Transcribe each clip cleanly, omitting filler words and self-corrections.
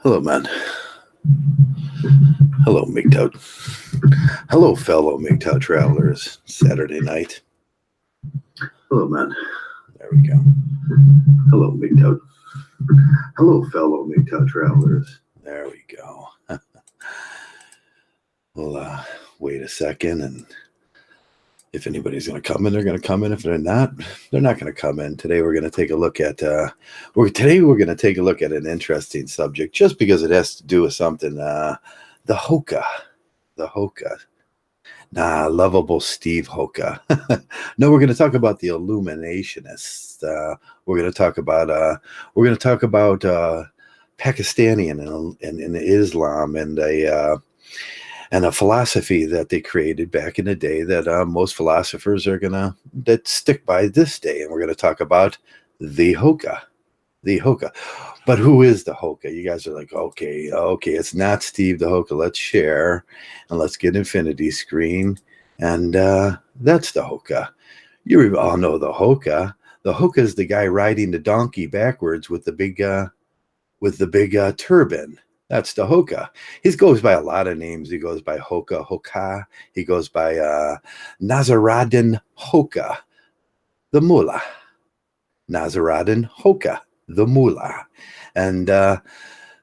Hello, man. Hello, Mgtow. Hello, fellow Mgtow travelers. Saturday night. Hello, man. There we go. Hello, Mgtow. Hello, fellow Mgtow travelers. There we go. We'll wait a second, and if anybody's going to come in, they're going to come in. If they're not going to come in. Today we're going to take a look at we're going to take a look at an interesting subject, just because it has to do with something. The Hoca, lovable Steve Hoca. No, we're going to talk about the Illuminationists. We're going to talk about Pakistani and Islam and a philosophy that they created back in the day that most philosophers that stick by this day. And we're going to talk about the Hoca. But who is the Hoca? You guys are like, okay, it's not Steve the Hoca. Let's share and let's get infinity screen. And that's the Hoca. You all know the Hoca. The Hoca is the guy riding the donkey backwards with the big turban. That's the Hoca. He goes by a lot of names. He goes by Hoca. He goes by Nasruddin Hoca, the mullah. Nasruddin Hoca, the mullah. And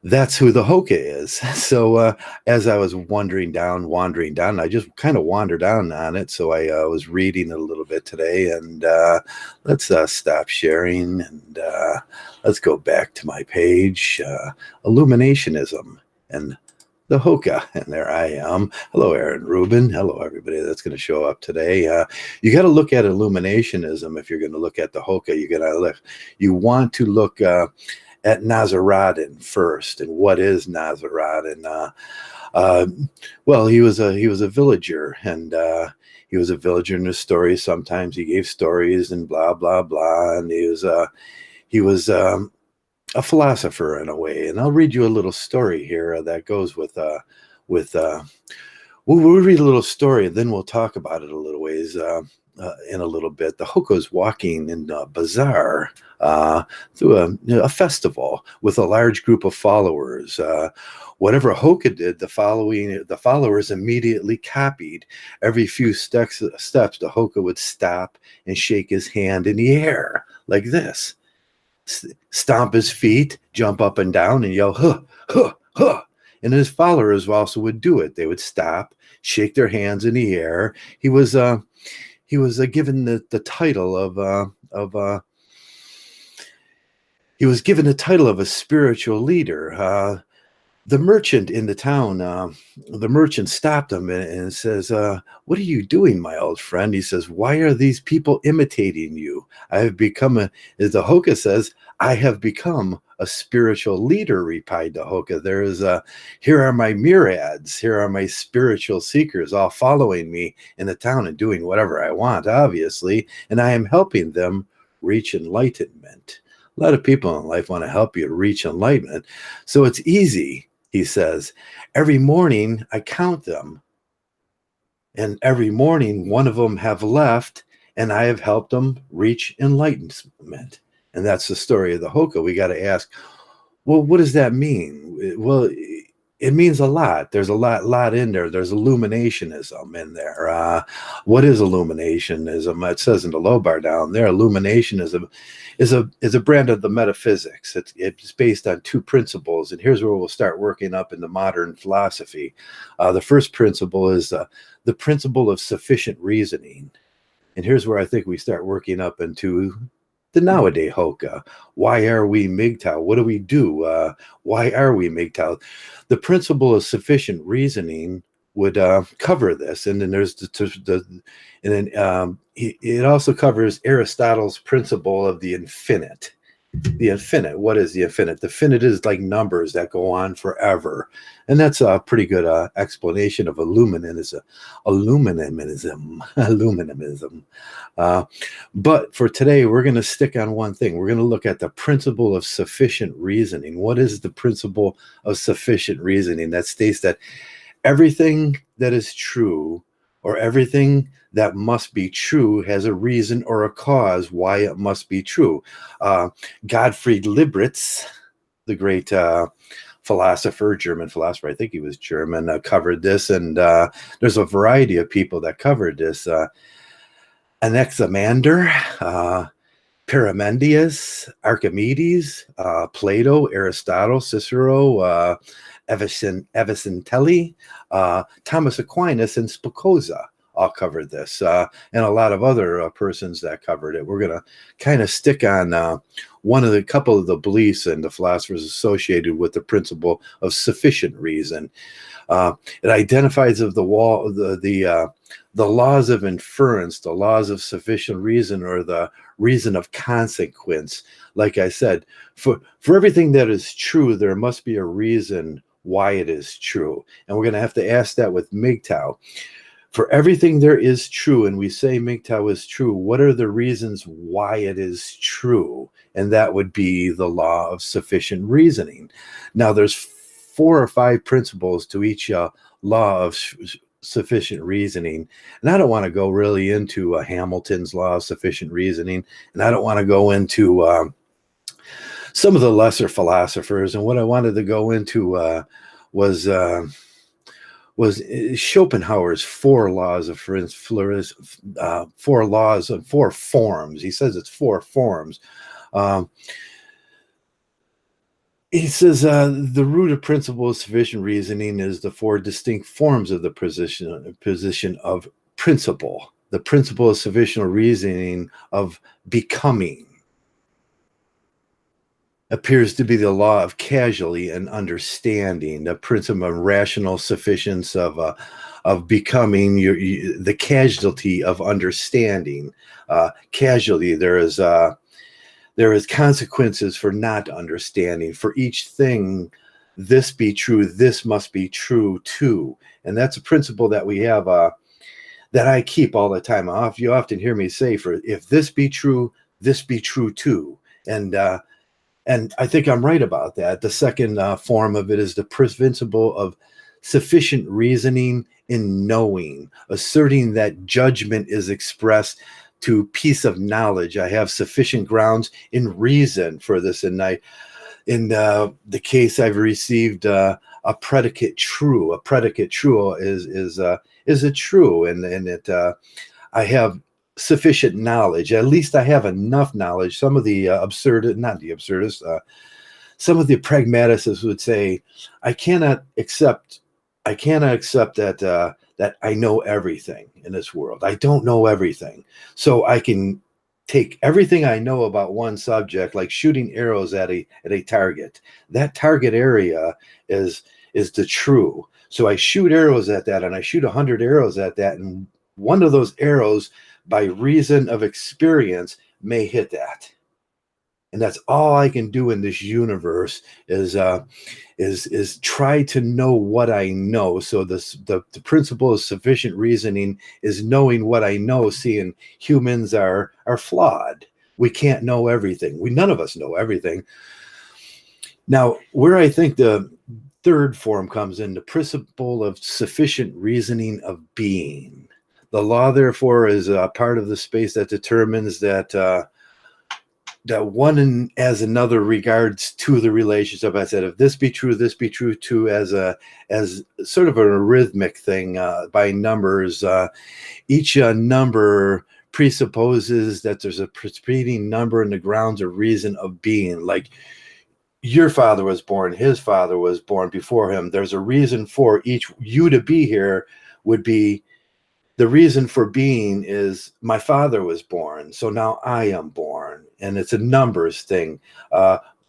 that's who the Hoca is. So as I was wandering down, I just kind of wandered down on it. So I was reading it a little bit today. And let's stop sharing and let's go back to my page, Illuminationism and the Hoca. And there I am. Hello, Aaron Rubin. Hello, everybody that's going to show up today. You got to look at Illuminationism if you're going to look at the Hoca. You want to look at Nasruddin first. And what is Nasruddin? Well, he was a villager, and he was a villager in his stories. Sometimes he gave stories and blah blah blah, and he was a philosopher in a way. And I'll read you a little story here that goes with we'll read a little story, and then we'll talk about it a little ways in a little bit. The Hoca is walking in a bazaar through a festival with a large group of followers. Whatever Hoca did, the followers immediately copied. Every few steps, the Hoca would stop and shake his hand in the air like this, stomp his feet, jump up and down, and yell, huh, huh, huh. And his followers also would do it. They would stop, shake their hands in the air. He was given the title of a spiritual leader. The merchant in the town, the merchant stopped him and says, what are you doing, my old friend? He says, why are these people imitating you? I have become as the Hoca says, I have become a spiritual leader, replied the Hoca. Here are my myriads. Here are my spiritual seekers, all following me in the town and doing whatever I want, obviously, and I am helping them reach enlightenment. A lot of people in life want to help you reach enlightenment. So it's easy, he says. Every morning I count them, and every morning one of them have left, and I have helped them reach enlightenment. And that's the story of the Hoca. We got to ask, well, what does that mean? Well, it means a lot. There's a lot in there. There's Illuminationism in there. What is Illuminationism? It says in the low bar down there, Illuminationism is a brand of the metaphysics. It's based on two principles, and here's where we'll start working up in the modern philosophy. The first principle is the principle of sufficient reasoning, and here's where I think we start working up into the nowadays Hoca. Why are we Mgtow? What do we do? Why are we Mgtow? The principle of sufficient reasoning would cover this, and then there's it also covers Aristotle's principle of the infinite. The infinite. What is the infinite? The infinite is like numbers that go on forever, and that's a pretty good explanation of Illuminism. But for today, we're going to stick on one thing. We're going to look at the principle of sufficient reasoning. What is the principle of sufficient reasoning? That states that everything that is true, or everything that must be true, has a reason or a cause why it must be true. Gottfried Leibniz, the great philosopher, German philosopher, I think he was German, covered this, and there's a variety of people that covered this. Anaximander, Parmenides, Archimedes, Plato, Aristotle, Cicero, Avicentelli, Thomas Aquinas, and Spinoza all covered this, and a lot of other persons that covered it. We're going to kind of stick on couple of the beliefs and the philosophers associated with the principle of sufficient reason. It identifies of the laws of inference, the laws of sufficient reason, or the reason of consequence. Like I said, for everything that is true, there must be a reason why it is true. And we're going to have to ask that with Mgtow. For everything there is true, and we say Mgtow is true, what are the reasons why it is true? And that would be the law of sufficient reasoning. Now, there's 4 or 5 principles to each law of sufficient reasoning. And I don't want to go really into Hamilton's law of sufficient reasoning, and I don't want to go into some of the lesser philosophers. And what I wanted to go into was Schopenhauer's 4 laws of 4 laws of 4 forms. He says it's 4 forms. He says the root of principle of sufficient reasoning is the 4 distinct forms of the position of principle. The principle of sufficient reasoning of becoming appears to be the law of causality and understanding, the principle of rational sufficiency of becoming, the causality of understanding. Causality, there is consequences for not understanding. For each thing, this be true, this must be true too. And that's a principle that we have, that I keep all the time. You often hear me say, for if this be true too. And I think I'm right about that. The second form of it is the principle of sufficient reasoning in knowing, asserting that judgment is expressed to piece of knowledge. I have sufficient grounds in reason for this. And in the case I've received a predicate true. A predicate true is a true, and it I have sufficient knowledge. At least I have enough knowledge. Some of the some of the pragmaticists would say, I cannot accept that that I know everything in this world. I don't know everything. So I can take everything I know about one subject, like shooting arrows at a target. That target area is the true. So I shoot arrows at that, and I shoot 100 arrows at that, and one of those arrows, by reason of experience, may hit that. And that's all I can do in this universe is try to know what I know. So the principle of sufficient reasoning is knowing what I know, seeing humans are flawed. We can't know everything. None of us know everything. Now, where I think the third form comes in, the principle of sufficient reasoning of being. The law, therefore, is a part of the space that determines that that one as another regards to the relationship. I said, if this be true too, as sort of an arithmetic thing by numbers. Each number presupposes that there's a preceding number in the grounds of reason of being. Like your father was born, his father was born before him. There's a reason for each. You to be here would be, the reason for being is my father was born, so now I am born. And it's a numbers thing.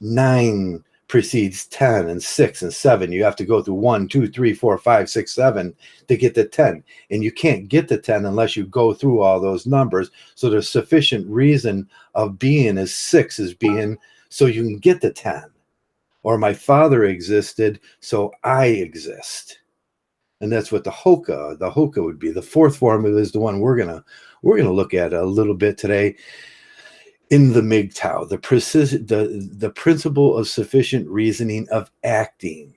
9 precedes 10, and 6 and 7. You have to go through 1, 2, 3, 4, 5, 6, 7 to get to 10. And you can't get to 10 unless you go through all those numbers. So there's sufficient reason of being is 6 is being, so you can get to 10. Or my father existed, so I exist. And that's what the Hoka would be. The fourth form is the one we're gonna look at a little bit today in the Mgtow, the principle of sufficient reasoning of acting.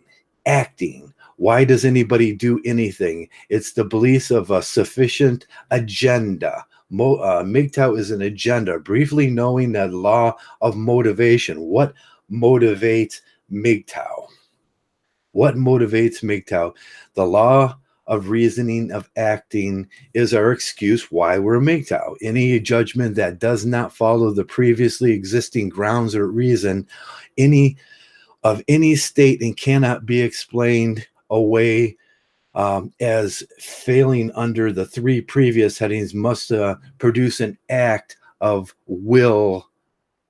Why does anybody do anything? It's the beliefs of a sufficient agenda. Mgtow is an agenda, briefly knowing that law of motivation. What motivates Mgtow? What motivates Mgtow? The law of reasoning, of acting, is our excuse why we're Mgtow. Any judgment that does not follow the previously existing grounds or reason, any state, and cannot be explained away as failing under the three previous headings, must produce an act of will.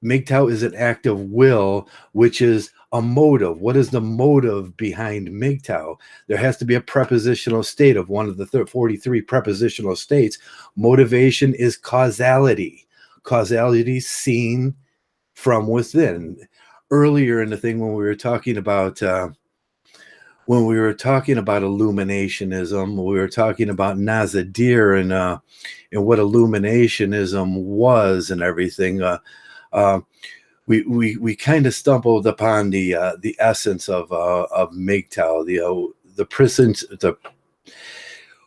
Mgtow is an act of will, which is a motive. What is the motive behind Mgtow? There has to be a prepositional state of one of the 43 prepositional states. Motivation is causality. Causality seen from within. Earlier in the thing, when we were talking about Illuminationism, we were talking about Nazadir and what Illuminationism was and everything. We kind of stumbled upon the essence of Mgtow, the presence,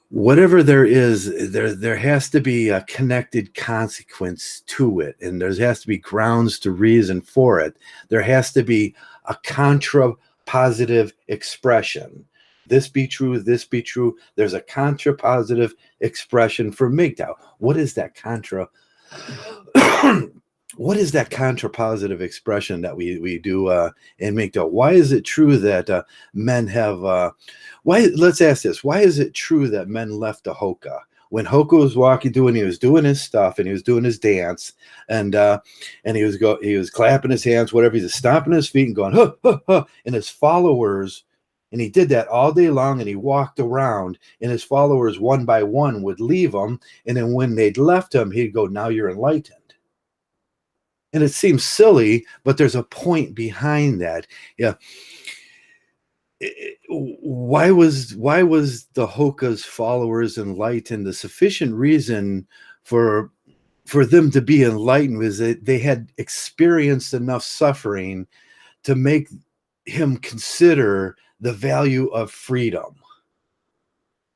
whatever there is, there has to be a connected consequence to it, and there has to be grounds to reason for it. There has to be a contrapositive expression. This be true, this be true. There's a contrapositive expression for Mgtow. What is that what is that contrapositive expression that we do in Mgtow? Why is it true that men have let's ask this. Why is it true that men left the Hoka? When Hoka was walking through and he was doing his stuff and he was doing his dance and he was clapping his hands, whatever, he's stomping his feet and going, huh, huh, huh, and his followers, and he did that all day long, and he walked around, and his followers one by one would leave him, and then when they'd left him, he'd go, now you're enlightened. And it seems silly, but there's a point behind that. Yeah. Why was the Hoka's followers enlightened? The sufficient reason for them to be enlightened was that they had experienced enough suffering to make him consider the value of freedom.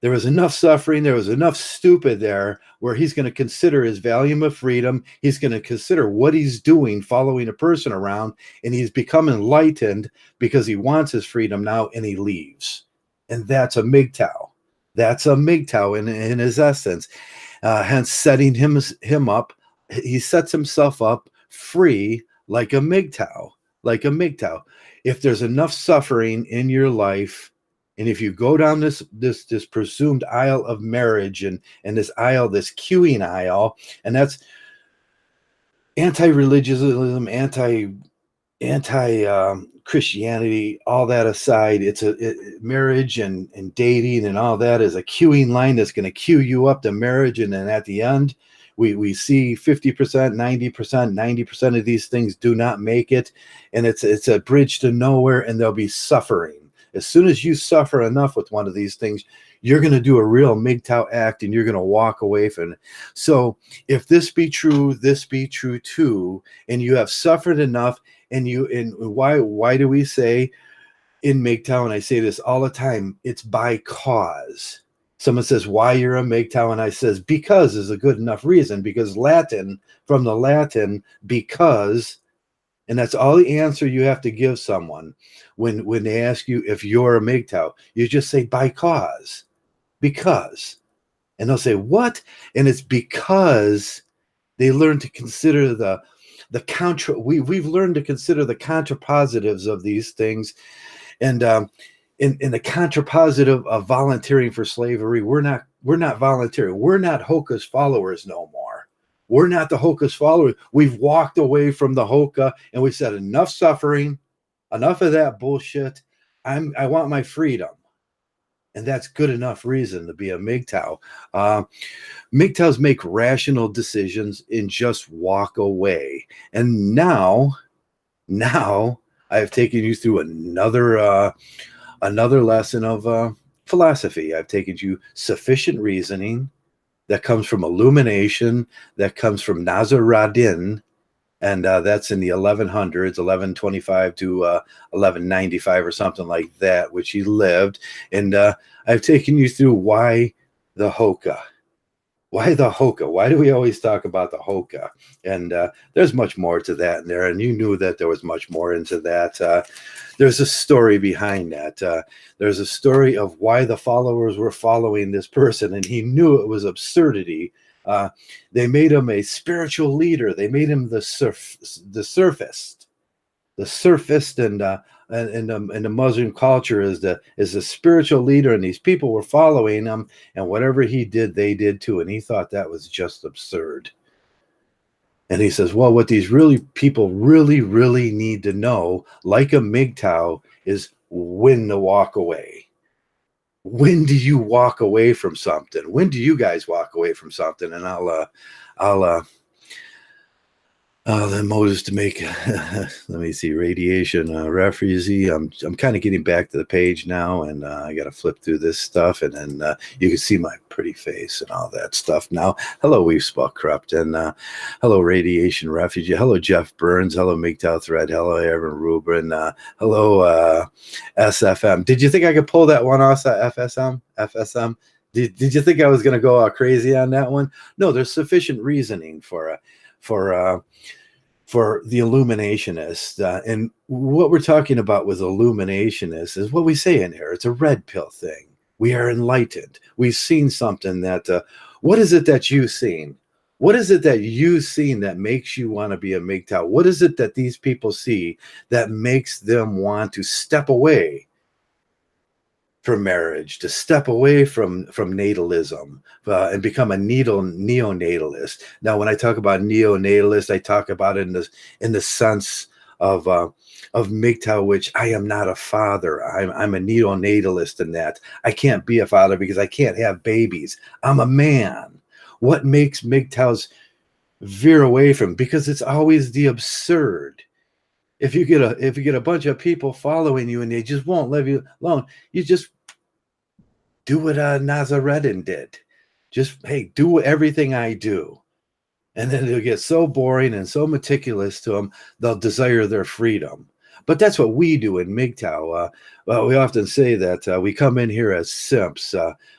There was enough suffering, there was enough stupid there where he's going to consider his value of freedom. He's going to consider what he's doing, following a person around, and he's become enlightened because he wants his freedom now, and he leaves. And that's a Mgtow. That's a Mgtow in his essence. Hence, setting him up, he sets himself up free like a Mgtow, like a Mgtow. If there's enough suffering in your life, and if you go down this presumed aisle of marriage and this aisle, this queuing aisle, and that's anti-religiousism, anti-Christianity, all that aside, marriage and dating and all that is a queuing line that's going to queue you up to marriage, and then at the end, we see 50%, 90% of these things do not make it, and it's a bridge to nowhere, and there'll be suffering. As soon as you suffer enough with one of these things, you're going to do a real Mgtow act, and you're going to walk away from it. So if this be true too, and you have suffered enough, and why do we say in Mgtow, and I say this all the time, it's by cause. Someone says, why you're a Mgtow? And I says, because is a good enough reason, because from the Latin, because. And that's all the answer you have to give someone when they ask you if you're a Mgtow. You just say, by cause, because. And they'll say, what? And it's because they learn to consider we've learned to consider the contrapositives of these things. And in the contrapositive of volunteering for slavery, we're not volunteering. We're not Hoka's followers no more. We're not the Hoka's followers. We've walked away from the Hoka, and we said, enough suffering, enough of that bullshit. I want my freedom. And that's good enough reason to be a Mgtow. Mgtows make rational decisions and just walk away. And now I have taken you through another lesson of philosophy. I've taken you sufficient reasoning that comes from illumination, that comes from Suhrawardi, and that's in the 1100s, 1125 to 1195 or something like that, which he lived. And I've taken you through why the Hoka. Why the Hoka? Why do we always talk about the Hoka? And there's much more to that in there, and you knew that there was much more into that. There's a story behind that. There's a story of why the followers were following this person, and he knew it was absurdity. They made him a spiritual leader. They made him the surfist, and the Muslim culture is the spiritual leader, and these people were following him, and whatever he did, they did too, and he thought that was just absurd. And he says, well, what these people really need to know, like a Mgtow, is when to walk away. When do you walk away from something? When do you guys walk away from something? And I'll the motives to make, let me see, radiation refugee. I'm kind of getting back to the page now, and I got to flip through this stuff, and then you can see my pretty face and all that stuff now. Hello, We've Spot Corrupt, and hello, Radiation Refugee. Hello, Jeff Burns. Hello, Mgtow Thread. Hello, Evan Rubin. Hello, SFM. Did you think I could pull that one off, FSM? Did you think I was going to go crazy on that one? No, there's sufficient reasoning for the Illuminationists. And what we're talking about with Illuminationists is what we say in here. It's a red pill thing. We are enlightened. We've seen something that, what is it that you've seen? What is it that you've seen that makes you want to be a Mgtow? What is it that these people see that makes them want to step away from marriage, to step away from natalism, and become a neonatalist? Now, when I talk about neonatalist, I talk about it in the sense of Mgtow, which I am not a father. I'm a neonatalist in that I can't be a father because I can't have babies. I'm a man. What makes Mgtows veer away from? Because it's always the absurd. If you get a bunch of people following you and they just won't leave you alone, you just do what Nazaretan did. Just, hey, do everything I do. And then it'll get so boring and so meticulous to them, they'll desire their freedom. But that's what we do in Mgtow. We often say that we come in here as simps.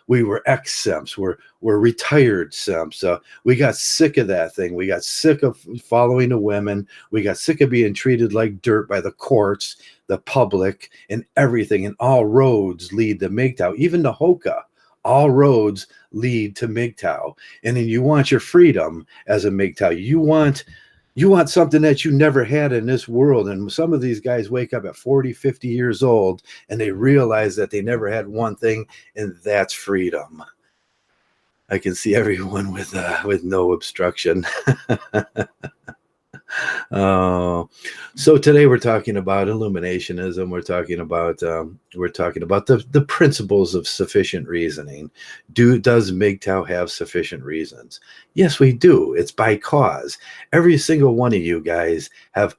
We were ex-simps. We're retired simps. We got sick of that thing. We got sick of following the women. We got sick of being treated like dirt by the courts, the public, and everything. And all roads lead to Mgtow, even the Hoka. All roads lead to Mgtow. And then you want your freedom as a Mgtow. You want something that you never had in this world. And some of these guys wake up at 40, 50 years old, and they realize that they never had one thing, and that's freedom. I can see everyone with no obstruction. So today we're talking about Illuminationism. We're talking about the principles of sufficient reasoning. Does Mgtow have sufficient reasons? Yes, we do. It's by cause. Every single one of you guys have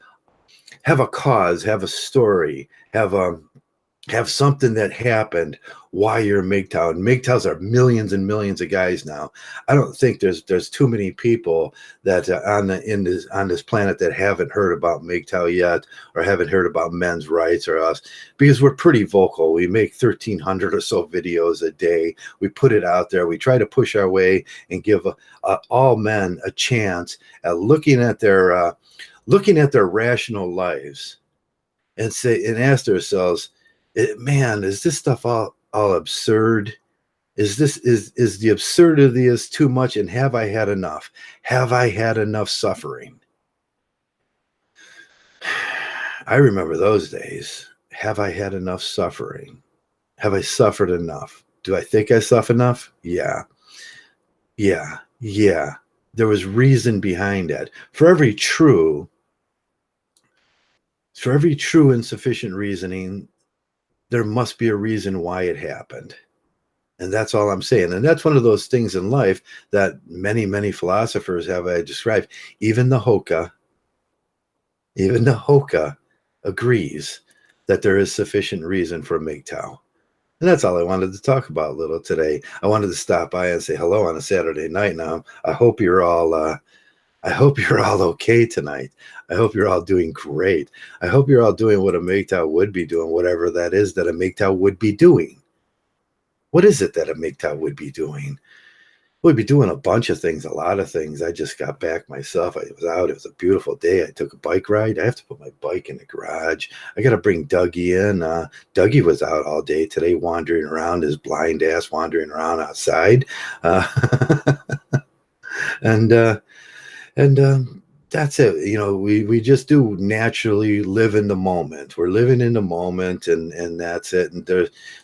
a cause, have a story, have something that happened why you're Mgtow. And Mgtows are millions and millions of guys now. I don't think there's too many people that on this planet that haven't heard about Mgtow yet, or haven't heard about men's rights or us, because we're pretty vocal. We make 1,300 or so videos a day. We put it out there. We try to push our way and give all men a chance at looking at their rational lives and ask ourselves, man, is this stuff all absurd? Is the absurdity is too much? And have I had enough? Have I had enough suffering? I remember those days. Have I had enough suffering? Have I suffered enough? Do I think I suffered enough? Yeah. There was reason behind that. For every true and sufficient reasoning, there must be a reason why it happened. And that's all I'm saying. And that's one of those things in life that many, many philosophers have described. Even the Hoca agrees that there is sufficient reason for Mgtow. And that's all I wanted to talk about a little today. I wanted to stop by and say hello on a Saturday night. Now, I hope you're all okay tonight. I hope you're all doing great. I hope you're all doing what a Mgtow would be doing, whatever that is that a Mgtow would be doing. What is it that a Mgtow would be doing? We'd be doing a bunch of things, a lot of things. I just got back myself. I was out. It was a beautiful day. I took a bike ride. I have to put my bike in the garage. I got to bring Dougie in. Dougie was out all day today, wandering around, his blind ass wandering around outside. Uh, and and that's it. We just do naturally live in the moment. We're living in the moment, and that's it. And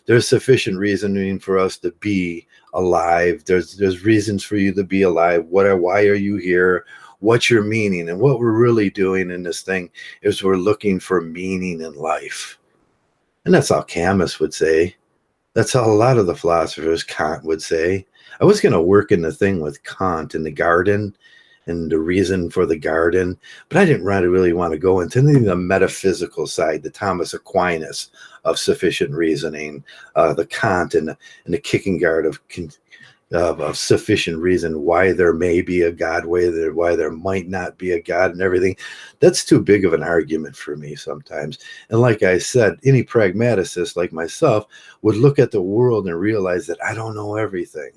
there's sufficient reasoning for us to be alive. There's reasons for you to be alive. Why are you here? What's your meaning? And what we're really doing in this thing is we're looking for meaning in life. And that's all Camus would say. That's how a lot of the philosophers, Kant would say. I was going to work in the thing with Kant in the garden and the reason for the garden, but I didn't really want to go into the metaphysical side, the Thomas Aquinas of sufficient reasoning, the Kant and the Kierkegaard of sufficient reason, why there may be a God, why there might not be a God and everything. That's too big of an argument for me sometimes. And like I said, any pragmaticist like myself would look at the world and realize that I don't know everything.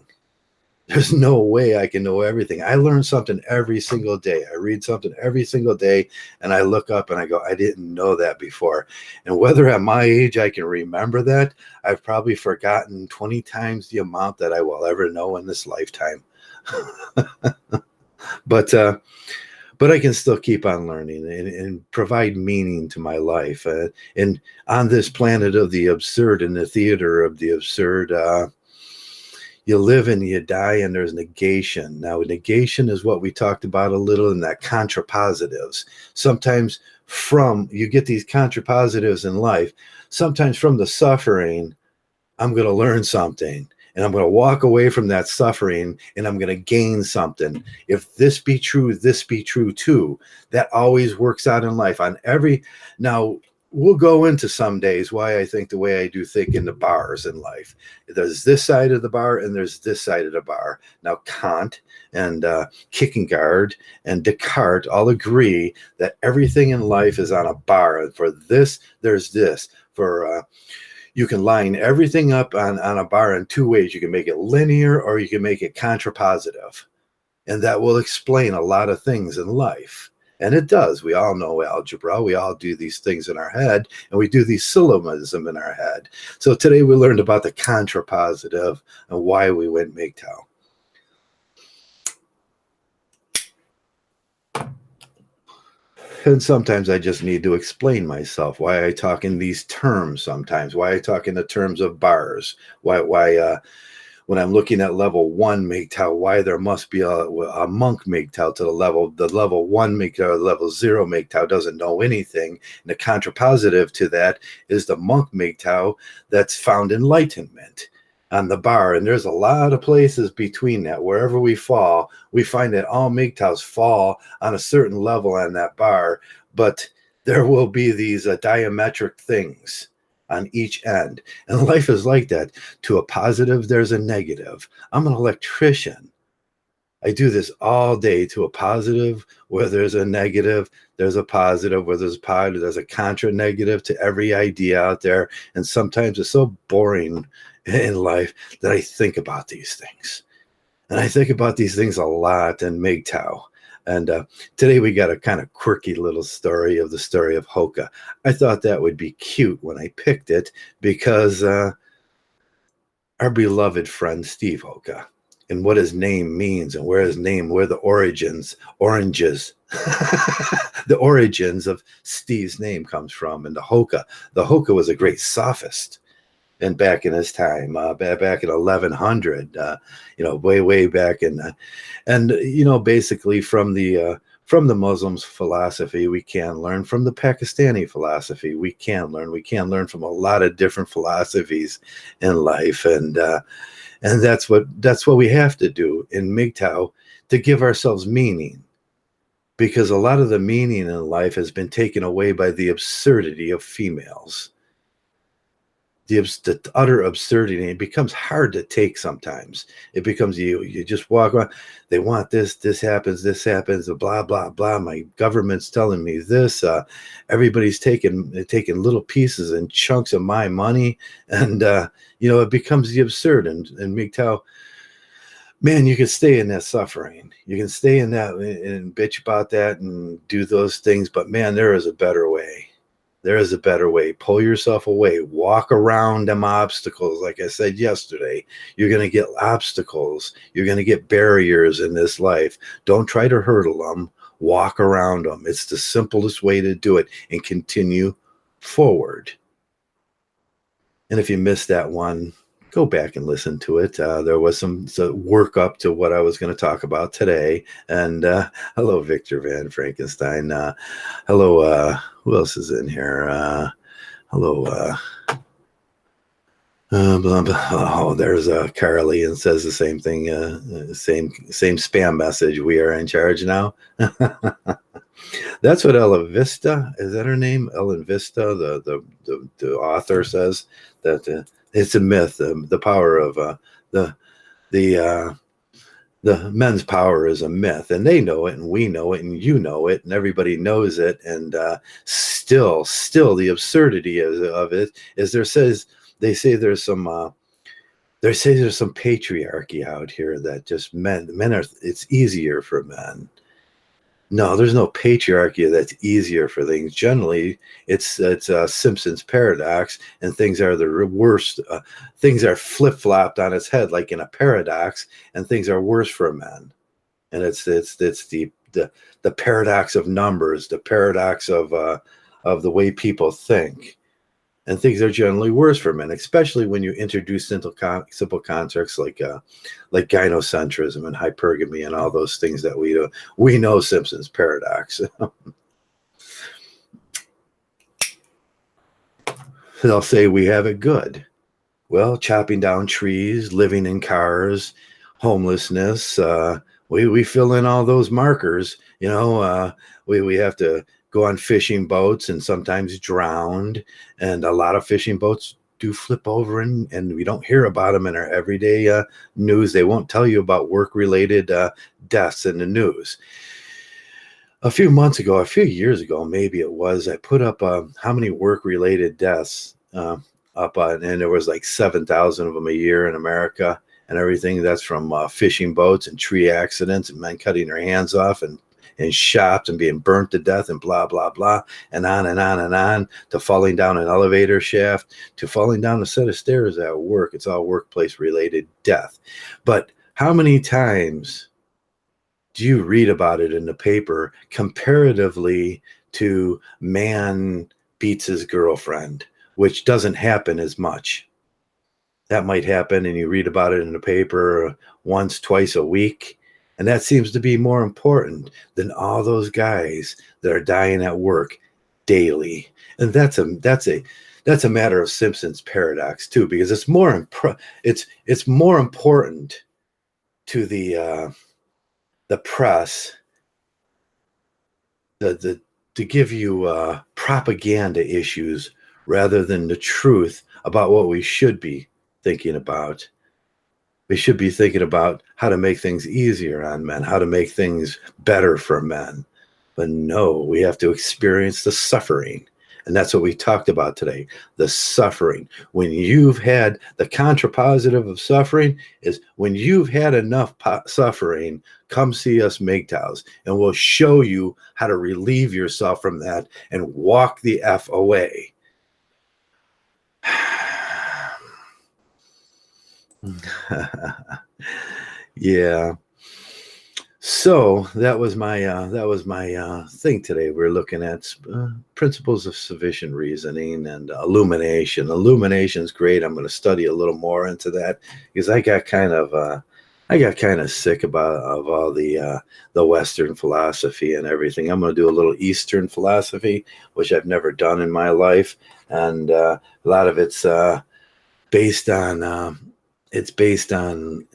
There's no way I can know everything. I learn something every single day. I read something every single day, and I look up and I go, I didn't know that before. And whether at my age I can remember that, I've probably forgotten 20 times the amount that I will ever know in this lifetime. But I can still keep on learning and provide meaning to my life. And on this planet of the absurd, in the theater of the absurd, you live and you die, and there's negation. Now, negation is what we talked about a little in that contrapositives. Sometimes you get these contrapositives in life. Sometimes from the suffering, I'm going to learn something, and I'm going to walk away from that suffering, and I'm going to gain something. If this be true, this be true too. That always works out in life. Now, we'll go into some days why I think the way I do think in the bars in life. There's this side of the bar and there's this side of the bar. Now, Kant and Kierkegaard and Descartes all agree that everything in life is on a bar. And for this, there's this. You can line everything up on a bar in two ways. You can make it linear or you can make it contrapositive. And that will explain a lot of things in life. And it does. We all know algebra. We all do these things in our head, and we do these syllogism in our head. So today we learned about the contrapositive and why we went Mgtow. And sometimes I just need to explain myself, why I talk in these terms sometimes, why I talk in the terms of bars, why when I'm looking at level 1 Mgtow, why there must be a monk Mgtow to the level 1 Mgtow, level 0 Mgtow doesn't know anything. And the contrapositive to that is the monk Mgtow that's found enlightenment on the bar. And there's a lot of places between that. Wherever we fall, we find that all Mgtows fall on a certain level on that bar, but there will be these diametric things on each end. And life is like that. To a positive, there's a negative. I'm an electrician. I do this all day. To a positive, where there's a negative, there's a positive. Where there's a positive, there's a contra negative to every idea out there. And sometimes it's so boring in life that I think about these things. And I think about these things a lot in Mgtow. And today we got a kind of quirky little story of Hoka. I thought that would be cute when I picked it because our beloved friend Steve Hoka and what his name means and where the oranges, the origins of Steve's name comes from. And the Hoka was a great sophist. And back in his time, back in 1100, way back in, basically from the Muslims' philosophy, we can learn. From the Pakistani philosophy, we can learn from a lot of different philosophies in life, and that's what we have to do in Mgtow to give ourselves meaning, because a lot of the meaning in life has been taken away by the absurdity of females. The utter absurdity. It becomes hard to take sometimes. It becomes you just walk around. They want this happens, blah blah blah. My government's telling me this. Everybody's taking little pieces and chunks of my money, and it becomes the absurd. And Mgtow, man, you can stay in that suffering. You can stay in that and bitch about that and do those things. But man, there is a better way. There is a better way. Pull yourself away. Walk around them obstacles. Like I said yesterday, you're going to get obstacles. You're going to get barriers in this life. Don't try to hurdle them. Walk around them. It's the simplest way to do it and continue forward. And if you missed that one, go back and listen to it. There was some work up to what I was going to talk about today. And hello, Victor Van Frankenstein. Hello, who else is in here? Hello. Blah, blah. Oh, there's Carly and says the same thing. Same spam message. We are in charge now. That's what Ella Vista, is that her name? Ellen Vista, the author, says that it's a myth. The power of the men's power is a myth, and they know it, and we know it, and you know it, and everybody knows it. And still, the absurdity of it is they say there's some patriarchy out here that just men are. It's easier for men. No, there's no patriarchy that's easier for things. Generally, it's Simpsons paradox, and things are the worst. Things are flip-flopped on its head, like in a paradox, and things are worse for men. And it's the paradox of numbers, the paradox of the way people think. And things are generally worse for men, especially when you introduce simple constructs like gynocentrism and hypergamy and all those things that we do. We know Simpsons paradox. They'll say we have it good. Well, chopping down trees, living in cars, homelessness. We fill in all those markers. We have to go on fishing boats and sometimes drowned, and a lot of fishing boats do flip over, and we don't hear about them in our everyday news. They won't tell you about work-related deaths in the news. A few years ago, maybe it was, I put up how many work-related deaths up on, and there was like 7,000 of them a year in America, and everything that's from fishing boats and tree accidents and men cutting their hands off and shops and being burnt to death and blah, blah, blah, and on and on and on, to falling down an elevator shaft, to falling down a set of stairs at work. It's all workplace related death. But how many times do you read about it in the paper comparatively to man beats his girlfriend, which doesn't happen as much? That might happen, and you read about it in the paper once, twice a week. And that seems to be more important than all those guys that are dying at work daily. And that's a matter of Simpsons paradox too, because it's more important to the press to give you propaganda issues rather than the truth about what we should be thinking about. We should be thinking about how to make things easier on men, how to make things better for men. But no, we have to experience the suffering. And that's what we talked about today, the suffering. When you've had the contrapositive of suffering is when you've had enough suffering, come see us Mgtows, and we'll show you how to relieve yourself from that and walk the F away. Yeah. So that was my thing today. We're looking at principles of sufficient reasoning and illumination. Illumination is great. I'm going to study a little more into that because I got kind of sick of all the Western philosophy and everything. I'm going to do a little Eastern philosophy, which I've never done in my life, and a lot of it's based on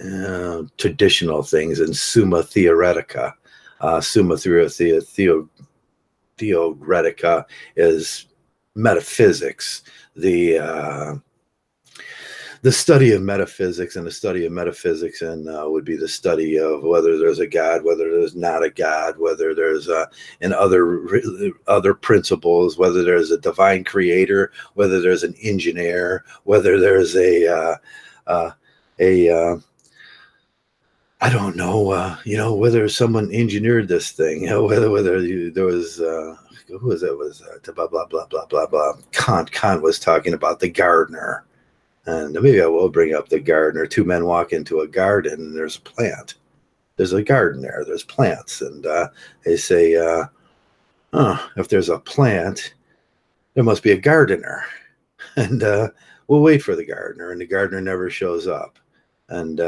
traditional things and Summa Theoretica. Summa Theoretica is metaphysics, the study of metaphysics, and the study of metaphysics and would be the study of whether there's a God, whether there's not a God, whether there's and other principles, whether there's a divine creator, whether there's an engineer, whether there's I don't know, whether someone engineered this thing, there was, who was it? Was blah blah blah blah blah blah. Kant was talking about the gardener, and maybe I will bring up the gardener. Two men walk into a garden, and there's a plant. There's a garden there. There's plants, and they say, if there's a plant, there must be a gardener, and we'll wait for the gardener, and the gardener never shows up, and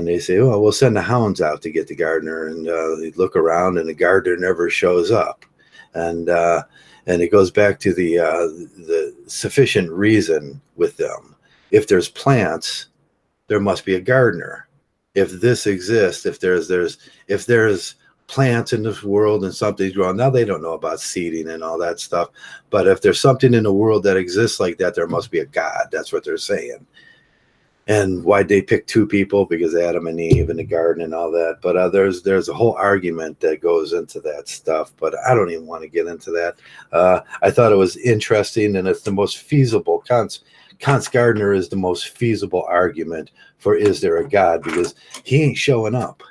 they say, "Oh, we'll send the hounds out to get the gardener." And they look around, and the gardener never shows up. And it goes back to the sufficient reason with them. If there's plants, there must be a gardener. If this exists, if there's plants in this world and something's growing, now they don't know about seeding and all that stuff. But if there's something in the world that exists like that, there must be a God. That's what they're saying. And why'd they pick two people? Because Adam and Eve in the garden and all that. But there's a whole argument that goes into that stuff. But I don't even want to get into that. I thought it was interesting, and it's the most feasible. Kant's gardener is the most feasible argument for is there a God? Because he ain't showing up.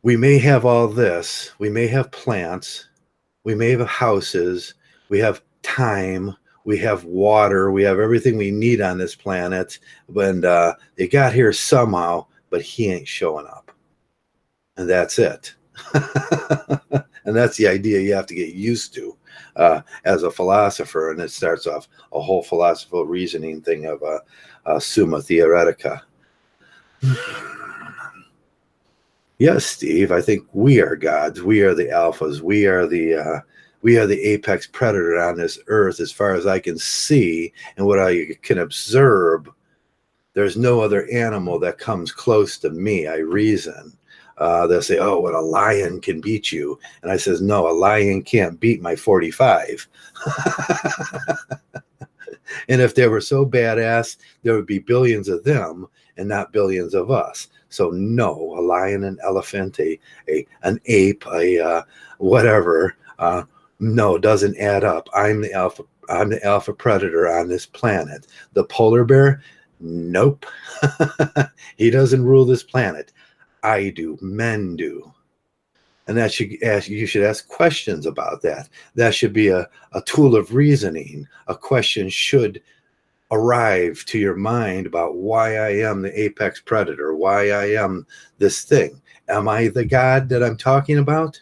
We may have all this. We may have plants. We may have houses. We have time. We have water. We have everything we need on this planet. And it got here somehow, but he ain't showing up. And that's it. And that's the idea you have to get used to as a philosopher. And it starts off a whole philosophical reasoning thing of Summa Theoretica. Yes, Steve, I think we are gods. We are the alphas. We are the apex predator on this earth as far as I can see and what I can observe. There's no other animal that comes close to me. I reason. They'll say, "Oh, what a lion can beat you," and I says, "No, a lion can't beat my 45." And if they were so badass, there would be billions of them and not billions of us. So no, a lion, an elephant, an ape, whatever. No, doesn't add up. I'm the alpha predator on this planet. The polar bear, nope. He doesn't rule this planet. I do. Men do. And you should ask questions about that. That should be a tool of reasoning. A question should arrive to your mind about why I am the apex predator, why I am this thing. Am I the God that I'm talking about?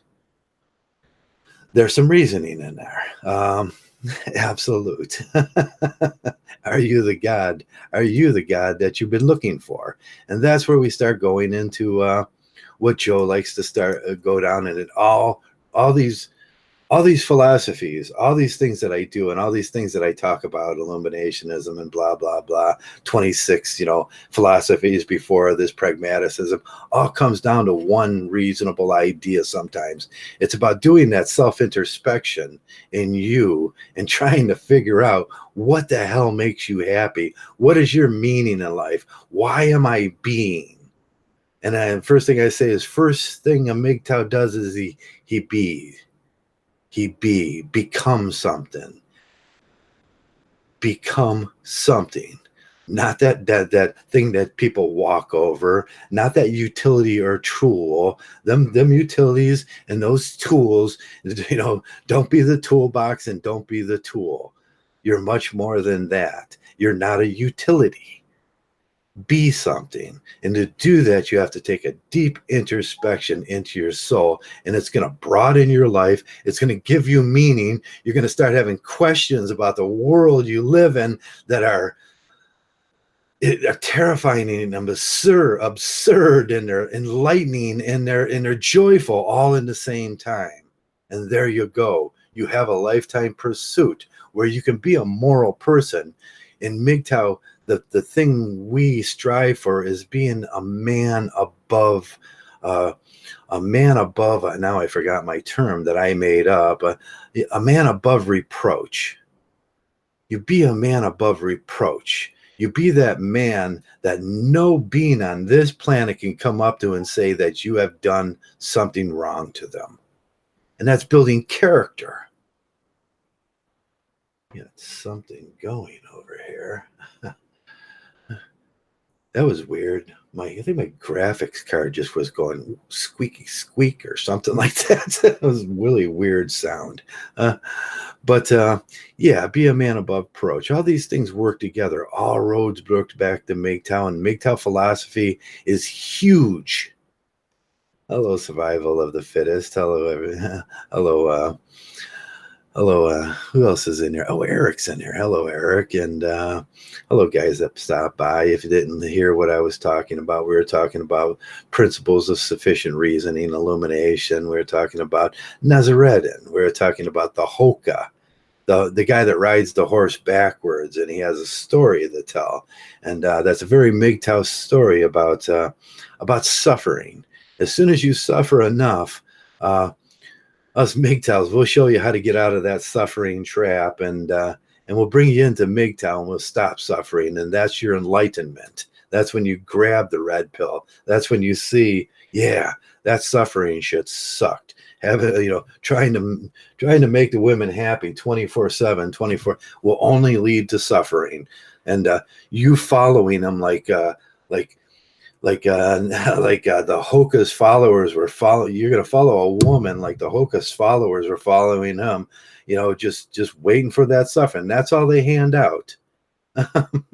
There's some reasoning in there. Absolute. Are you the God? Are you the God that you've been looking for? And that's where we start going into what Joe likes to go down in it. All these philosophies, all these things that I do, and all these things that I talk about, Illuminationism and blah, blah, blah, 26, philosophies before this pragmaticism, all comes down to one reasonable idea sometimes. It's about doing that self-introspection in you and trying to figure out what the hell makes you happy? What is your meaning in life? Why am I being? And the first thing I say is, first thing a Mgtow does is become something. Become something. Not that thing that people walk over, not that utility or tool. Them utilities and those tools, don't be the toolbox and don't be the tool. You're much more than that. You're not a utility. Be something. And to do that, you have to take a deep introspection into your soul, and it's going to broaden your life. It's going to give you meaning. You're going to start having questions about the world you live in that are terrifying and absurd, and they're enlightening, and they're joyful all in the same time. And there you go. You have a lifetime pursuit where you can be a moral person. In Mgtow, the thing we strive for is being a man above, now I forgot my term that I made up, a man above reproach. You be a man above reproach. You be that man that no being on this planet can come up to and say that you have done something wrong to them. And that's building character. Got something going over here. That was weird. I think my graphics card just was going squeaky squeak or something like that. It was a really weird sound. Uh, but yeah, be a man above approach. All these things work together. All roads look back to Mgtow, and Mgtow philosophy is huge. Hello, survival of the fittest. Hello, hello, hello. Who else is in here? Oh, Eric's in here. Hello, Eric, and hello, guys that stopped by. If you didn't hear what I was talking about, we were talking about principles of sufficient reasoning, illumination. We were talking about Nazareddin. We were talking about the Hoka, the guy that rides the horse backwards, and he has a story to tell, and that's a very Mgtow story about suffering. As soon as you suffer enough, us Mgtows, we'll show you how to get out of that suffering trap, and we'll bring you into Mgtow, and we'll stop suffering, and that's your enlightenment. That's when you grab the red pill. That's when you see, yeah, that suffering shit sucked. Trying to make the women happy 24/7, 24 will only lead to suffering, and you following them like the Hoka's followers were following. You're going to follow a woman like the Hoka's followers were following him. Just waiting for that suffering. That's all they hand out.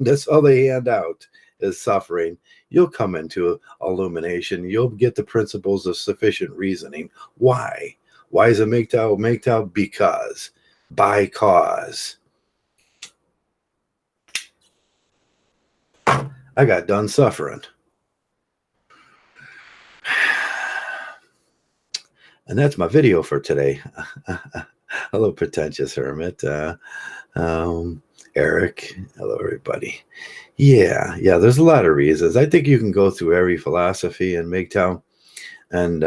That's all they hand out is suffering. You'll come into illumination. You'll get the principles of sufficient reasoning. Why? Why is it Mgtow? Mgtow? Because. By cause. I got done suffering. And that's my video for today. Hello, pretentious hermit. Eric. Hello, everybody. Yeah, there's a lot of reasons. I think you can go through every philosophy in Mgtow, and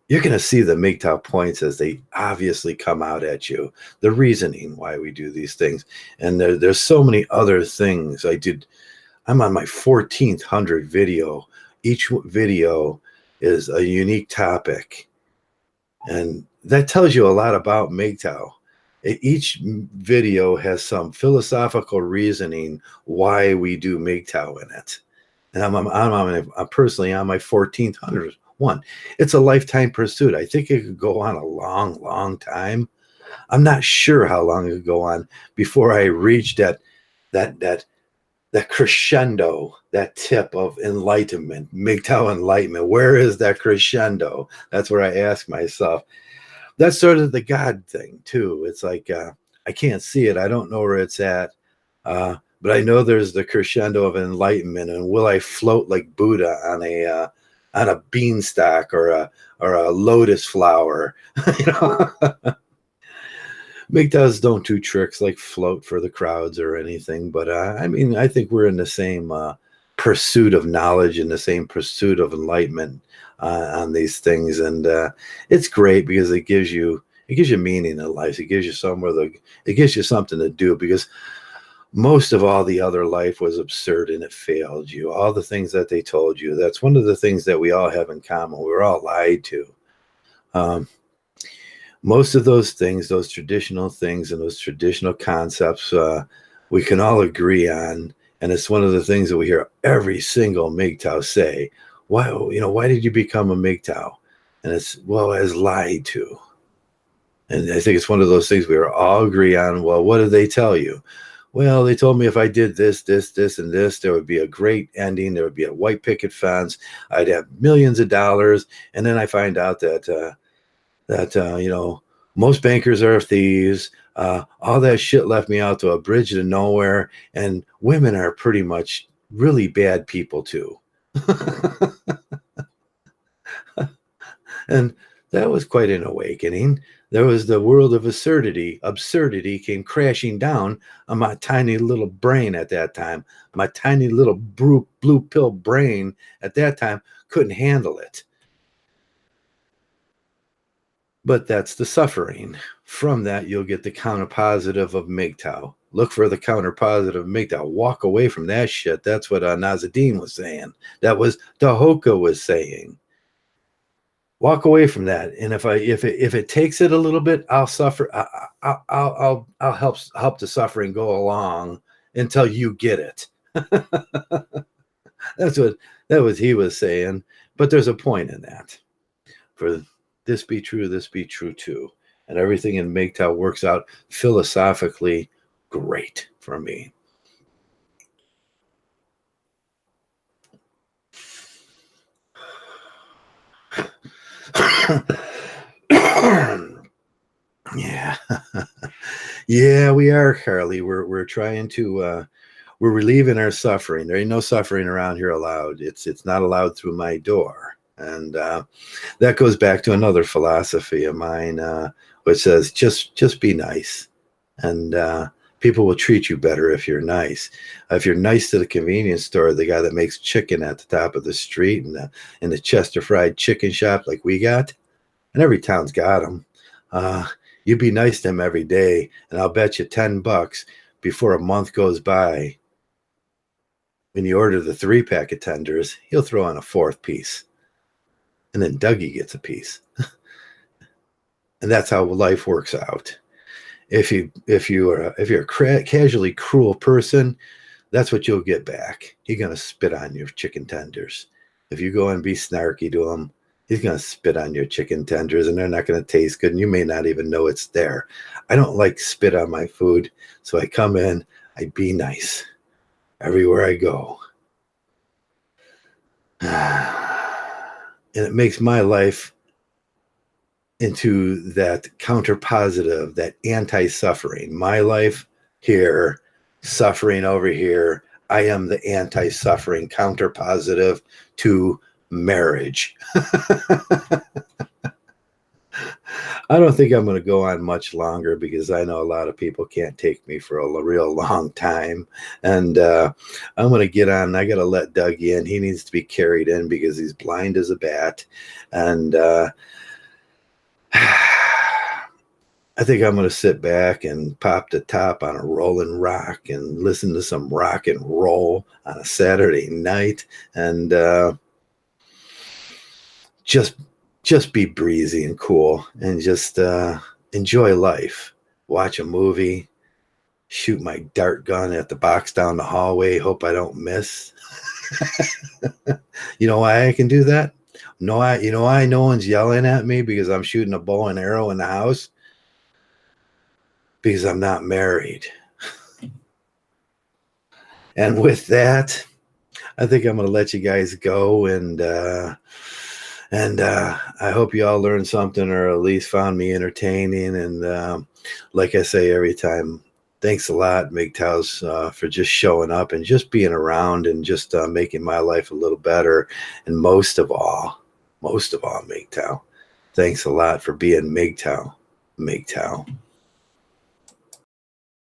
you're going to see the Mgtow points as they obviously come out at you. The reasoning why we do these things. And there's so many other things. I'm on my 1400 video. Each video is a unique topic. And that tells you a lot about Mgtow. Each video has some philosophical reasoning why we do Mgtow in it. And I'm personally on my 1400 one. It's a lifetime pursuit. I think it could go on a long, long time. I'm not sure how long it could go on before I reach that crescendo, that tip of enlightenment, Mgtow enlightenment. Where is that crescendo? That's where I ask myself. That's sort of the God thing too. It's like I can't see it. I don't know where it's at, but I know there's the crescendo of enlightenment. And will I float like Buddha on a beanstalk or a lotus flower? Mgtows don't do tricks like float for the crowds or anything, but I think we're in the same pursuit of knowledge and the same pursuit of enlightenment on these things, and it's great because it gives you meaning in life. It gives you it gives you something to do, because most of all the other life was absurd and it failed you. All the things that they told you, that's one of the things that we all have in common. We're all lied to. Most of those things, those traditional things and those traditional concepts, we can all agree on. And it's one of the things that we hear every single Mgtow say. Why did you become a Mgtow? And it's, as lied to. And I think it's one of those things we all agree on. Well, what did they tell you? Well, they told me if I did this, and this, there would be a great ending. There would be a white picket fence. I'd have millions of dollars. And then I find out that most bankers are thieves. All that shit left me out to a bridge to nowhere. And women are pretty much really bad people too. And that was quite an awakening. There was the world of absurdity. Absurdity came crashing down on my tiny little brain at that time. My tiny little blue pill brain at that time couldn't handle it. But that's the suffering. From that, you'll get the counterpositive of Mgtow. Look for the counterpositive of Mgtow. Walk away from that shit. That's what Nazadim was saying. That was the Hoka was saying. Walk away from that. And if it takes it a little bit, I'll suffer. I'll help the suffering go along until you get it. That's what that was he was saying. But there's a point in that. For this be true too. And everything in Mgtow works out philosophically great for me. Yeah. Yeah, we are, Carly. We're trying to we're relieving our suffering. There ain't no suffering around here allowed. It's not allowed through my door. And that goes back to another philosophy of mine, which says just be nice, and people will treat you better if you're nice. If you're nice to the convenience store, the guy that makes chicken at the top of the street, and the Chester fried chicken shop like we got, and every town's got them. You be nice to him every day, and I'll bet you $10 before a month goes by. When you order the 3-pack of tenders, he'll throw on a 4th piece, and then Dougie gets a piece. And that's how life works out. If you're a casually cruel person, that's what you'll get back. He's gonna spit on your chicken tenders. If you go and be snarky to him, he's gonna spit on your chicken tenders, and they're not gonna taste good, and you may not even know it's there. I don't like spit on my food, so I come in, I be nice everywhere I go. And it makes my life into that counterpositive, that anti-suffering. My life here, suffering over here. I am the anti-suffering counterpositive to marriage. I don't think I'm going to go on much longer because I know a lot of people can't take me for a real long time. And I'm going to get on. I got to let Doug in. He needs to be carried in because he's blind as a bat. And I think I'm going to sit back and pop the top on a Rolling Rock and listen to some rock and roll on a Saturday night, and just be breezy and cool, and just enjoy life. Watch a movie, shoot my dart gun at the box down the hallway, hope I don't miss. You know why I can do that? You know why no one's yelling at me because I'm shooting a bow and arrow in the house? Because I'm not married. And with that, I think I'm going to let you guys go, and I hope you all learned something, or at least found me entertaining. And like I say every time, thanks a lot, Mgtows, for just showing up and just being around and just making my life a little better. And most of all, Mgtow, thanks a lot for being Mgtow.